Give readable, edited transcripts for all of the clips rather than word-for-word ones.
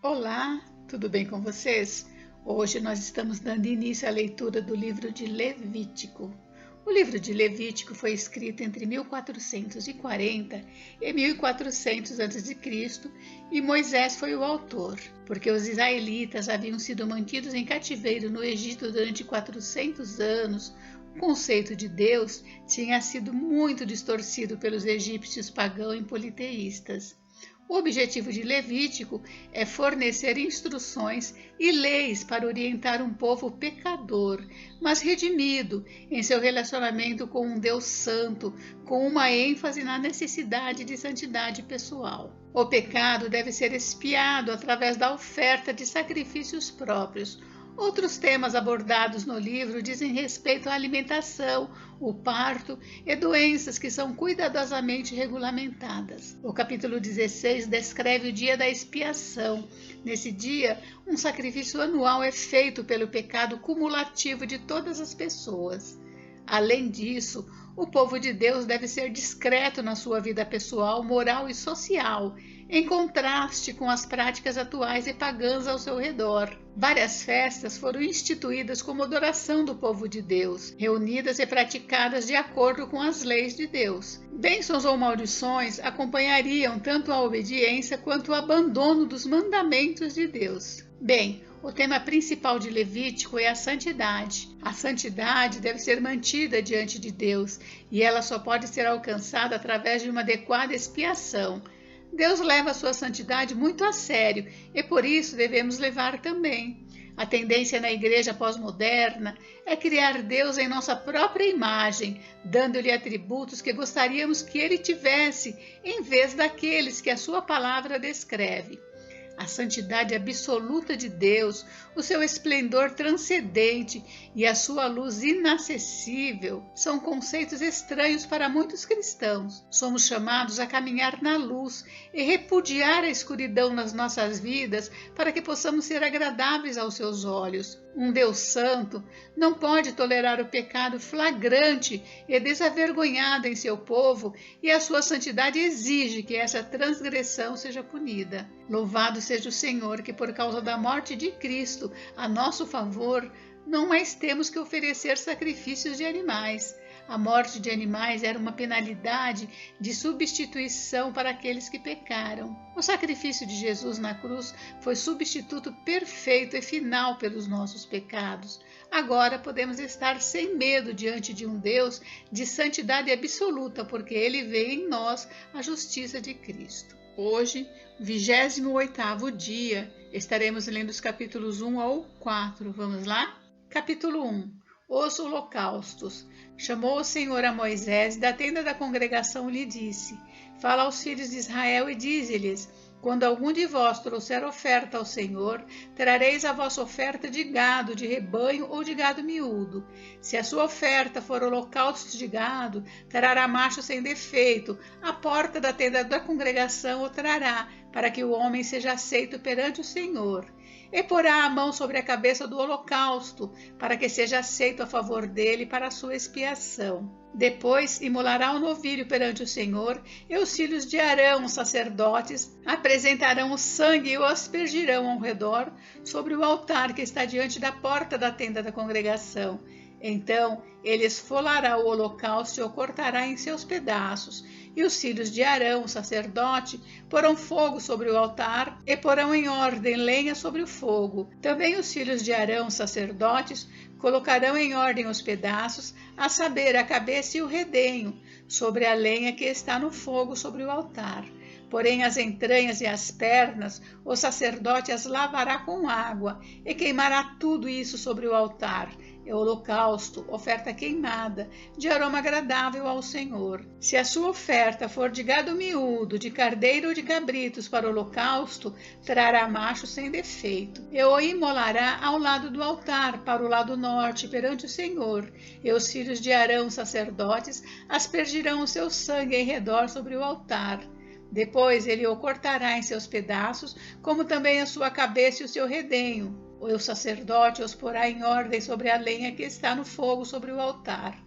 Olá, tudo bem com vocês? Hoje nós estamos dando início à leitura do livro de Levítico. O livro de Levítico foi escrito entre 1440 e 1400 a.C. e Moisés foi o autor, porque os israelitas haviam sido mantidos em cativeiro no Egito durante 400 anos. O conceito de Deus tinha sido muito distorcido pelos egípcios pagãos e politeístas. O objetivo de Levítico é fornecer instruções e leis para orientar um povo pecador, mas redimido em seu relacionamento com um Deus santo, com uma ênfase na necessidade de santidade pessoal. O pecado deve ser expiado através da oferta de sacrifícios próprios. Outros temas abordados no livro dizem respeito à alimentação, o parto e doenças que são cuidadosamente regulamentadas. O capítulo 16 descreve o dia da expiação. Nesse dia, um sacrifício anual é feito pelo pecado cumulativo de todas as pessoas. Além disso, o povo de Deus deve ser discreto na sua vida pessoal, moral e social, em contraste com as práticas atuais e pagãs ao seu redor. Várias festas foram instituídas como adoração do povo de Deus, reunidas e praticadas de acordo com as leis de Deus. Bênçãos ou maldições acompanhariam tanto a obediência quanto o abandono dos mandamentos de Deus. Bem, o tema principal de Levítico é a santidade. A santidade deve ser mantida diante de Deus e ela só pode ser alcançada através de uma adequada expiação. Deus leva a sua santidade muito a sério e por isso devemos levar também. A tendência na igreja pós-moderna é criar Deus em nossa própria imagem, dando-lhe atributos que gostaríamos que ele tivesse, em vez daqueles que a sua palavra descreve. A santidade absoluta de Deus, o seu esplendor transcendente e a sua luz inacessível são conceitos estranhos para muitos cristãos. Somos chamados a caminhar na luz e repudiar a escuridão nas nossas vidas para que possamos ser agradáveis aos seus olhos. Um Deus santo não pode tolerar o pecado flagrante e desavergonhado em seu povo e a sua santidade exige que essa transgressão seja punida. Louvado seja o Senhor que por causa da morte de Cristo a nosso favor não mais temos que oferecer sacrifícios de animais. A morte de animais era uma penalidade de substituição para aqueles que pecaram. O sacrifício de Jesus na cruz foi substituto perfeito e final pelos nossos pecados. Agora podemos estar sem medo diante de um Deus de santidade absoluta, porque Ele vê em nós a justiça de Cristo. Hoje, 28º dia, estaremos lendo os capítulos 1 ao 4. Vamos lá? Capítulo 1. Os holocaustos. Chamou o Senhor a Moisés da tenda da congregação e lhe disse: Fala aos filhos de Israel e dize-lhes: Quando algum de vós trouxer oferta ao Senhor, trareis a vossa oferta de gado, de rebanho ou de gado miúdo. Se a sua oferta for holocausto de gado, trará macho sem defeito. A porta da tenda da congregação o trará, para que o homem seja aceito perante o Senhor. E porá a mão sobre a cabeça do holocausto, para que seja aceito a favor dele para a sua expiação. Depois imolará o novilho perante o Senhor, e os filhos de Arão, os sacerdotes, apresentarão o sangue e o aspergirão ao redor sobre o altar que está diante da porta da tenda da congregação. Então ele esfolará o holocausto e o cortará em seus pedaços. E os filhos de Arão, o sacerdote, porão fogo sobre o altar e porão em ordem lenha sobre o fogo. Também os filhos de Arão, os sacerdotes, colocarão em ordem os pedaços, a saber, a cabeça e o redenho, sobre a lenha que está no fogo sobre o altar. Porém as entranhas e as pernas, o sacerdote as lavará com água e queimará tudo isso sobre o altar. É holocausto, oferta queimada, de aroma agradável ao Senhor. Se a sua oferta for de gado miúdo, de carneiro ou de cabritos para o holocausto, trará macho sem defeito. E o imolará ao lado do altar, para o lado norte, perante o Senhor. E os filhos de Arão, sacerdotes, aspergirão o seu sangue em redor sobre o altar. Depois ele o cortará em seus pedaços, como também a sua cabeça e o seu redenho. O sacerdote os porá em ordem sobre a lenha que está no fogo sobre o altar.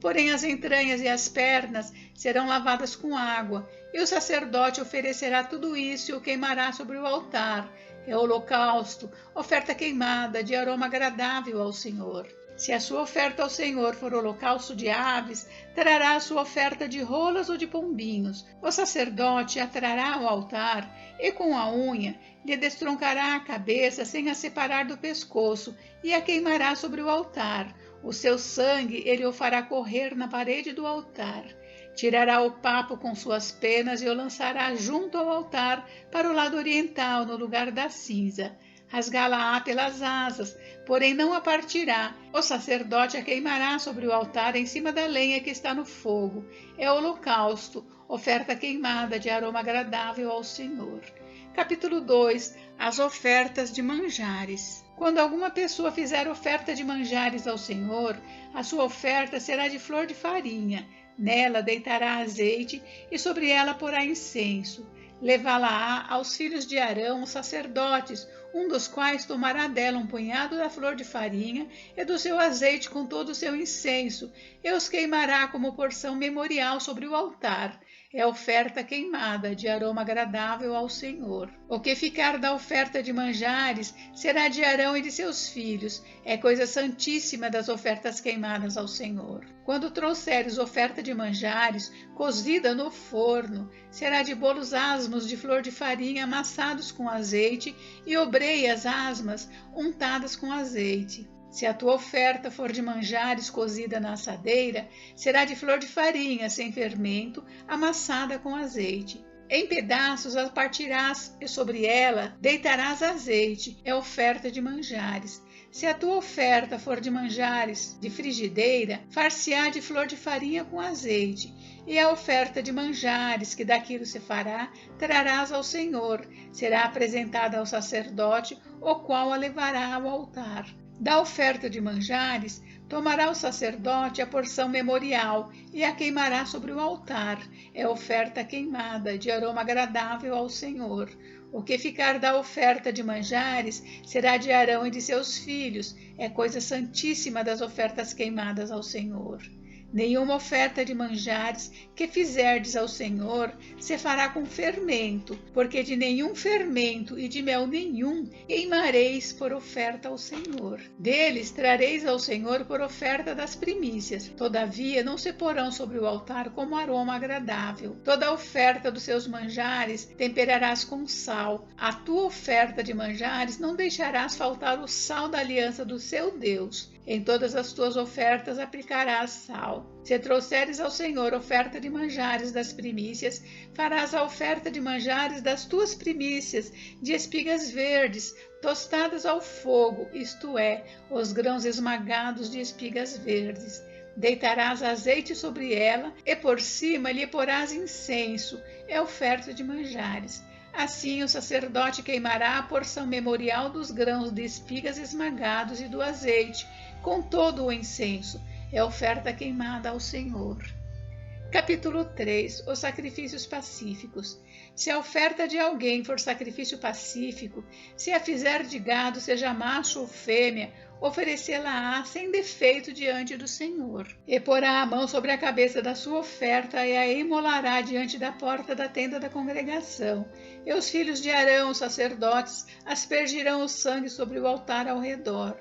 Porém as entranhas e as pernas serão lavadas com água, E o sacerdote oferecerá tudo isso e o queimará sobre o altar. É holocausto, oferta queimada, de aroma agradável ao Senhor. Se a sua oferta ao Senhor for holocausto de aves, trará a sua oferta de rolas ou de pombinhos. O sacerdote a trará ao altar e com a unha lhe destroncará a cabeça sem a separar do pescoço e a queimará sobre o altar. O seu sangue ele o fará correr na parede do altar. Tirará o papo com suas penas e o lançará junto ao altar para o lado oriental, no lugar da cinza. Rasgá-la-á pelas asas, porém não a partirá. O sacerdote a queimará sobre o altar em cima da lenha que está no fogo. É holocausto, oferta queimada de aroma agradável ao Senhor. Capítulo 2. As ofertas de manjares. Quando alguma pessoa fizer oferta de manjares ao Senhor, a sua oferta será de flor de farinha. Nela deitará azeite e sobre ela porá incenso. Levá-la-á aos filhos de Arão, os sacerdotes, um dos quais tomará dela um punhado da flor de farinha e do seu azeite com todo o seu incenso, e os queimará como porção memorial sobre o altar. É oferta queimada, de aroma agradável ao Senhor. O que ficar da oferta de manjares será de Arão e de seus filhos. É coisa santíssima das ofertas queimadas ao Senhor. Quando trouxeres oferta de manjares, cozida no forno, será de bolos asmos de flor de farinha amassados com azeite e obreias asmas untadas com azeite. Se a tua oferta for de manjares cozida na assadeira, será de flor de farinha, sem fermento, amassada com azeite. Em pedaços a partirás e sobre ela deitarás azeite, é oferta de manjares. Se a tua oferta for de manjares de frigideira, far-se-á de flor de farinha com azeite. E a oferta de manjares que daquilo se fará, trarás ao Senhor. Será apresentada ao sacerdote, o qual a levará ao altar. Da oferta de manjares, tomará o sacerdote a porção memorial e a queimará sobre o altar. É oferta queimada, de aroma agradável ao Senhor. O que ficar da oferta de manjares será de Arão e de seus filhos. É coisa santíssima das ofertas queimadas ao Senhor. Nenhuma oferta de manjares que fizerdes ao Senhor se fará com fermento, porque de nenhum fermento e de mel nenhum queimareis por oferta ao Senhor. Deles trareis ao Senhor por oferta das primícias. Todavia não se porão sobre o altar como aroma agradável. Toda a oferta dos seus manjares temperarás com sal. A tua oferta de manjares não deixarás faltar o sal da aliança do seu Deus. Em todas as tuas ofertas aplicarás sal. Se trouxeres ao Senhor oferta de manjares das primícias, farás a oferta de manjares das tuas primícias, de espigas verdes, tostadas ao fogo, isto é, os grãos esmagados de espigas verdes. Deitarás azeite sobre ela, e por cima lhe porás incenso, é oferta de manjares. Assim o sacerdote queimará a porção memorial dos grãos de espigas esmagados e do azeite, com todo o incenso. É oferta queimada ao Senhor. Capítulo 3. Os sacrifícios pacíficos. Se a oferta de alguém for sacrifício pacífico, se a fizer de gado, seja macho ou fêmea, oferecê-la-á sem defeito diante do Senhor. E porá a mão sobre a cabeça da sua oferta e a imolará diante da porta da tenda da congregação. E os filhos de Arão, os sacerdotes, aspergirão o sangue sobre o altar ao redor.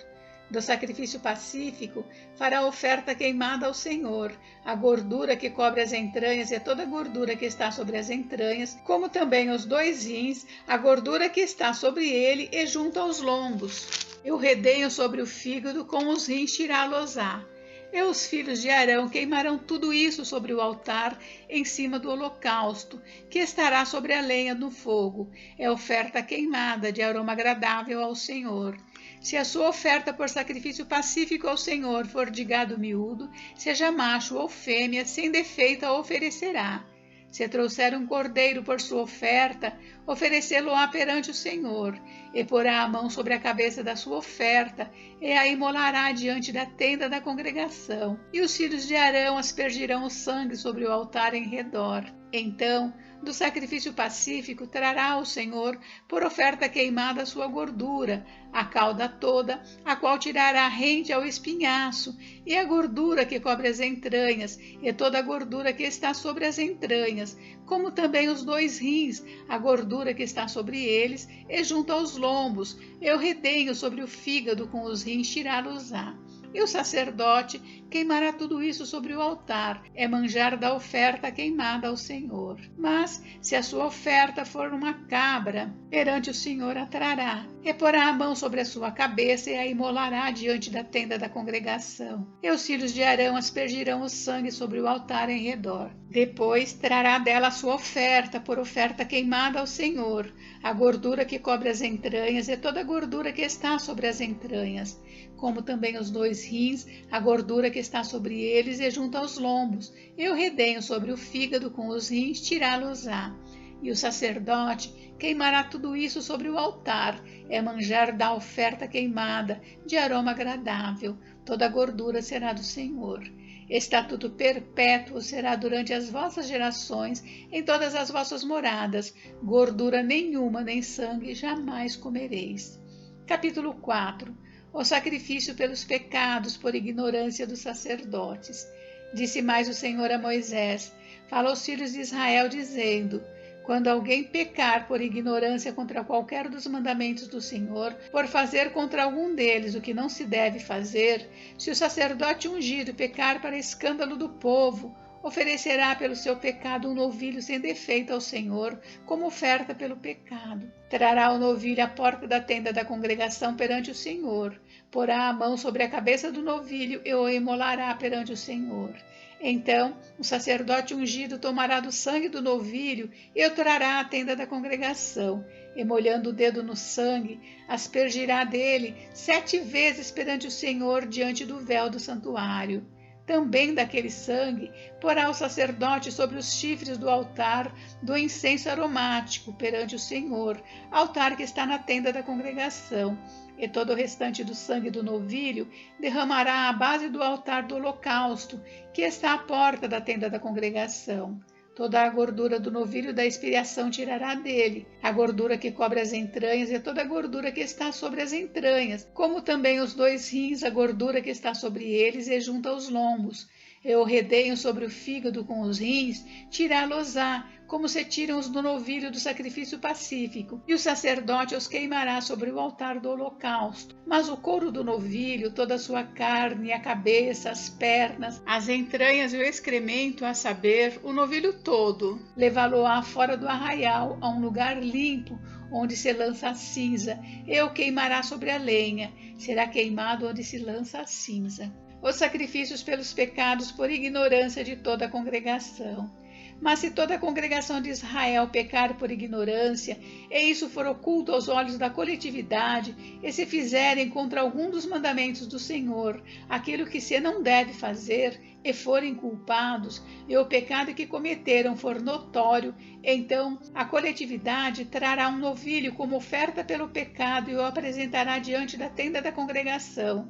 Do sacrifício pacífico, fará oferta queimada ao Senhor, a gordura que cobre as entranhas e toda a gordura que está sobre as entranhas, como também os 2 rins, a gordura que está sobre ele e junto aos lombos. E o redenho sobre o fígado, com os rins tirá-los-á. E os filhos de Arão queimarão tudo isso sobre o altar, em cima do holocausto, que estará sobre a lenha no fogo. É oferta queimada, de aroma agradável ao Senhor. Se a sua oferta por sacrifício pacífico ao Senhor for de gado miúdo, seja macho ou fêmea, sem defeito a oferecerá. Se trouxer um cordeiro por sua oferta, oferecê-lo-á perante o Senhor, e porá a mão sobre a cabeça da sua oferta, e a imolará diante da tenda da congregação. E os filhos de Arão aspergirão o sangue sobre o altar em redor. Então do sacrifício pacífico trará ao Senhor por oferta queimada a sua gordura, a cauda toda, a qual tirará rente ao espinhaço, e a gordura que cobre as entranhas, e toda a gordura que está sobre as entranhas, como também os 2 rins, a gordura que está sobre eles, e junto aos lombos, e o redenho sobre o fígado com os rins tirá-los-á. E o sacerdote queimará tudo isso sobre o altar, é manjar da oferta queimada ao Senhor. Mas, se a sua oferta for uma cabra, perante o Senhor a trará, e porá a mão sobre a sua cabeça e a imolará diante da tenda da congregação. E os filhos de Arão aspergirão o sangue sobre o altar em redor. Depois trará dela a sua oferta, por oferta queimada ao Senhor, a gordura que cobre as entranhas e toda a gordura que está sobre as entranhas, como também os 2 rins, a gordura que está sobre eles e junto aos lombos, e o redenho sobre o fígado com os rins tirá-los-á. E o sacerdote queimará tudo isso sobre o altar, é manjar da oferta queimada, de aroma agradável. Toda a gordura será do Senhor. Estatuto perpétuo será durante as vossas gerações, em todas as vossas moradas. Gordura nenhuma nem sangue jamais comereis. Capítulo 4. O sacrifício pelos pecados por ignorância dos sacerdotes. Disse mais o Senhor a Moisés: fala aos filhos de Israel, dizendo: quando alguém pecar por ignorância contra qualquer dos mandamentos do Senhor, por fazer contra algum deles o que não se deve fazer, se o sacerdote ungido pecar para escândalo do povo, oferecerá pelo seu pecado um novilho sem defeito ao Senhor, como oferta pelo pecado. Trará o novilho à porta da tenda da congregação perante o Senhor, porá a mão sobre a cabeça do novilho e o imolará perante o Senhor. Então o sacerdote ungido tomará do sangue do novilho e o trará à tenda da congregação, e molhando o dedo no sangue, aspergirá dele 7 vezes perante o Senhor diante do véu do santuário. Também daquele sangue porá o sacerdote sobre os chifres do altar do incenso aromático perante o Senhor, altar que está na tenda da congregação. E todo o restante do sangue do novilho derramará à base do altar do holocausto, que está à porta da tenda da congregação. Toda a gordura do novilho da expiação tirará dele, a gordura que cobre as entranhas e toda a gordura que está sobre as entranhas, como também os 2 rins, a gordura que está sobre eles e junto aos lombos. E o redenho sobre o fígado com os rins, tirá-los-á, como se tiram os do novilho do sacrifício pacífico, e o sacerdote os queimará sobre o altar do holocausto. Mas o couro do novilho, toda a sua carne, a cabeça, as pernas, as entranhas e o excremento, a saber, o novilho todo, levá-lo-á fora do arraial, a um lugar limpo, onde se lança a cinza, e o queimará sobre a lenha, será queimado onde se lança a cinza. Os sacrifícios pelos pecados por ignorância de toda a congregação. Mas se toda a congregação de Israel pecar por ignorância, e isso for oculto aos olhos da coletividade, e se fizerem contra algum dos mandamentos do Senhor aquilo que se não deve fazer, e forem culpados, e o pecado que cometeram for notório, então a coletividade trará um novilho como oferta pelo pecado e o apresentará diante da tenda da congregação.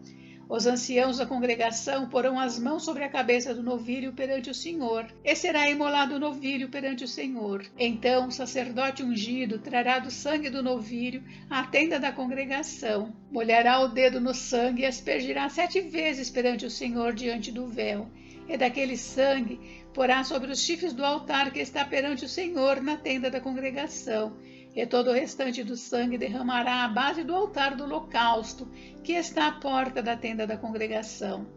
Os anciãos da congregação porão as mãos sobre a cabeça do novilho perante o Senhor, e será imolado o novilho perante o Senhor. Então o sacerdote ungido trará do sangue do novilho à tenda da congregação, molhará o dedo no sangue e aspergirá 7 vezes perante o Senhor diante do véu. E daquele sangue porá sobre os chifres do altar que está perante o Senhor na tenda da congregação. E todo o restante do sangue derramará à base do altar do holocausto, que está à porta da tenda da congregação.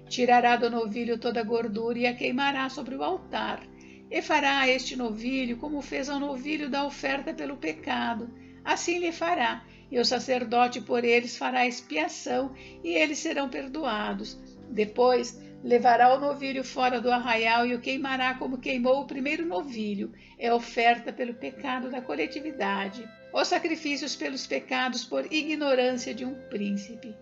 Tirará do novilho toda a gordura e a queimará sobre o altar. E fará a este novilho como fez ao novilho da oferta pelo pecado. Assim lhe fará, e o sacerdote por eles fará expiação, e eles serão perdoados. Depois levará o novilho fora do arraial e o queimará como queimou o primeiro novilho, é oferta pelo pecado da coletividade. Os sacrifícios pelos pecados por ignorância de um príncipe.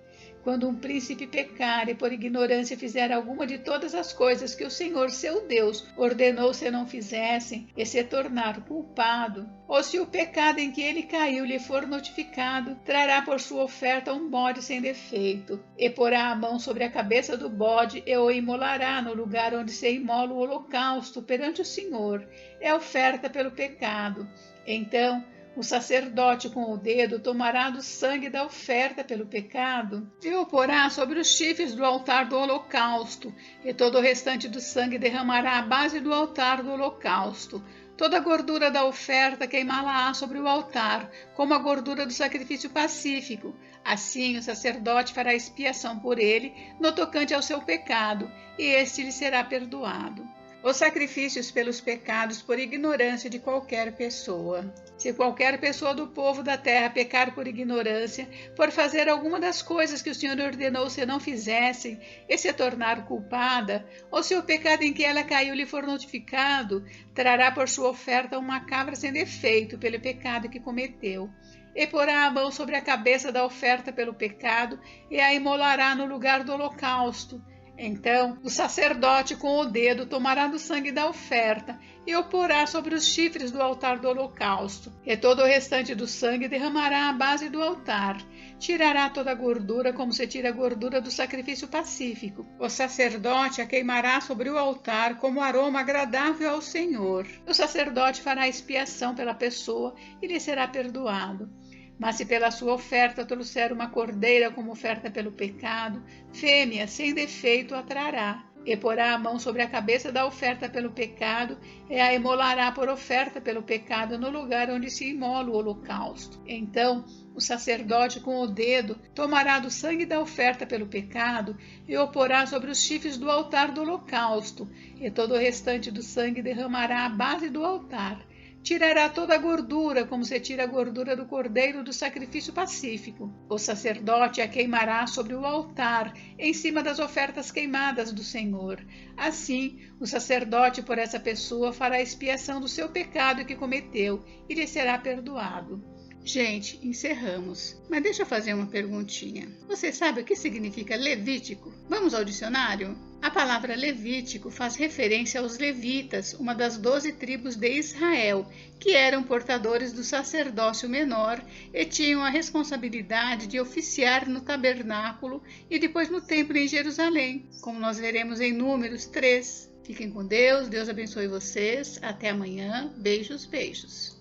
quando um príncipe pecar e por ignorância fizer alguma de todas as coisas que o Senhor seu Deus ordenou se não fizessem, e se tornar culpado, ou se o pecado em que ele caiu lhe for notificado, trará por sua oferta um bode sem defeito, e porá a mão sobre a cabeça do bode e o imolará no lugar onde se imola o holocausto perante o Senhor, é oferta pelo pecado. Então, o sacerdote com o dedo tomará do sangue da oferta pelo pecado e o porá sobre os chifres do altar do holocausto, e todo o restante do sangue derramará à base do altar do holocausto. Toda a gordura da oferta queimá-la-á sobre o altar, como a gordura do sacrifício pacífico. Assim o sacerdote fará expiação por ele, no tocante ao seu pecado, e este lhe será perdoado. Os sacrifícios pelos pecados por ignorância de qualquer pessoa. Se qualquer pessoa do povo da terra pecar por ignorância, por fazer alguma das coisas que o Senhor ordenou se não fizessem, e se tornar culpada, ou se o pecado em que ela caiu lhe for notificado, trará por sua oferta uma cabra sem defeito pelo pecado que cometeu, e porá a mão sobre a cabeça da oferta pelo pecado, e a imolará no lugar do holocausto. Então o sacerdote com o dedo tomará do sangue da oferta e o porá sobre os chifres do altar do holocausto, e todo o restante do sangue derramará à base do altar. Tirará toda a gordura como se tira a gordura do sacrifício pacífico. O sacerdote a queimará sobre o altar como aroma agradável ao Senhor. O sacerdote fará expiação pela pessoa e lhe será perdoado. Mas se pela sua oferta trouxer uma cordeira como oferta pelo pecado, fêmea sem defeito a trará, e porá a mão sobre a cabeça da oferta pelo pecado, e a imolará por oferta pelo pecado no lugar onde se imola o holocausto. Então o sacerdote com o dedo tomará do sangue da oferta pelo pecado e o porá sobre os chifres do altar do holocausto, e todo o restante do sangue derramará à base do altar. Tirará toda a gordura, como se tira a gordura do cordeiro do sacrifício pacífico. O sacerdote a queimará sobre o altar, em cima das ofertas queimadas do Senhor. Assim, o sacerdote por essa pessoa fará expiação do seu pecado que cometeu, e lhe será perdoado. Gente, encerramos. Mas deixa eu fazer uma perguntinha. Você sabe o que significa Levítico? Vamos ao dicionário? A palavra Levítico faz referência aos levitas, uma das 12 tribos de Israel, que eram portadores do sacerdócio menor e tinham a responsabilidade de oficiar no tabernáculo e depois no templo em Jerusalém, como nós veremos em Números 3. Fiquem com Deus, Deus abençoe vocês. Até amanhã. Beijos, beijos.